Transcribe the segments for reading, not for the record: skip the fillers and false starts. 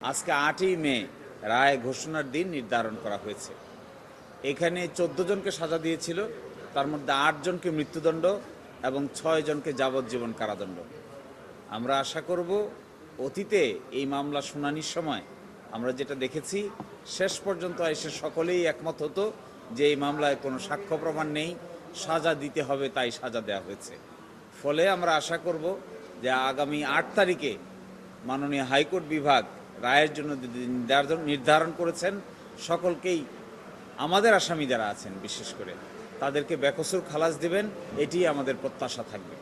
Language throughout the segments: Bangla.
আজকে 8ই মে রায় ঘোষণার দিন নির্ধারণ করা হয়েছে। এখানে 14 জনকে সাজা দিয়েছিল, তার মধ্যে 8 জনকে মৃত্যুদণ্ড এবং 6 জনকে যাবজ্জীবন কারাদণ্ড। আমরা আশা করব অতীতে এই মামলা শুনানির সময় আমরা যেটা দেখেছি, শেষ পর্যন্ত এসে সকলেই একমত হতো যে এই মামলায় কোনো সাক্ষ্য প্রমাণ নেই, সাজা দিতে হবে, তাই সাজা দেওয়া হয়েছে। ফলে আমরা আশা করব যে আগামী 8 তারিখে মাননীয় হাইকোর্ট বিভাগ রায়ের জন্য নির্ধারণ করেছেন, সকলকেই আমাদের আসামি যারা আছেন বিশেষ করে তাদেরকে বেকসুর খালাস দেবেন, এটি আমাদের প্রত্যাশা থাকবে।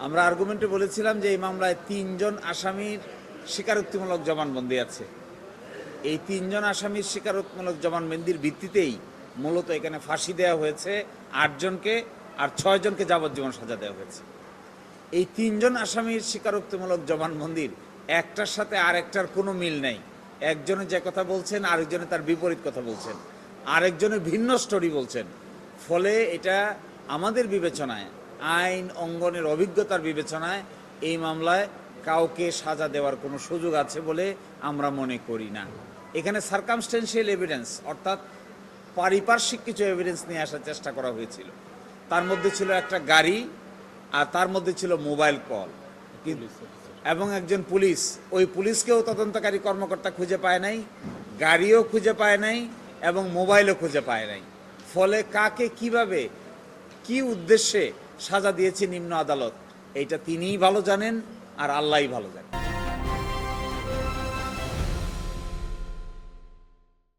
আমরা আর্গুমেন্টে বলেছিলাম যে এই মামলায় 3 জন আসামির স্বীকারোক্তিমূলক জবানবন্দি আছে। এই 3 জন আসামির স্বীকারোক্তিমূলক জবানবন্দির ভিত্তিতেই মূলত এখানে ফাঁসি দেওয়া হয়েছে 8 জনকে, আর 6 জনকে যাবজ্জীবন সাজা দেওয়া হয়েছে। এই 3 জন আসামির স্বীকারোক্তিমূলক জবানবন্দির একটার সাথে আরেকটার কোনো মিল নেই। একজনে যে কথা বলছেন আরেকজনে তার বিপরীত কথা বলছেন, আরেকজনের ভিন্ন স্টোরি বলছেন। ফলে এটা আমাদের বিবেচনায়, আইন অঙ্গনের অভিজ্ঞতার বিবেচনায় এই মামলায় কাউকে সাজা দেওয়ার কোনো সুযোগ আছে বলে আমরা মনে করি না। এখানে সার্কামস্টেন্সিয়াল এভিডেন্স অর্থাৎ পারিপার্শ্বিক কিছু এভিডেন্স নিয়ে আসার চেষ্টা করা হয়েছিল। তার মধ্যে ছিল একটা গাড়ি, আর তার মধ্যে ছিল মোবাইল কল এবং একজন পুলিশ। ওই পুলিশকেও তদন্তকারী কর্মকর্তা খুঁজে পায় নাই, গাড়িও খুঁজে পায় নাই এবং মোবাইলও খুঁজে পায় নাই। ফলে কাকে কিভাবে কি উদ্দেশ্যে সাজা দিয়েছে নিম্ন আদালত, এইটা তিনিই ভালো জানেন আর আল্লাহই ভালো জানেন।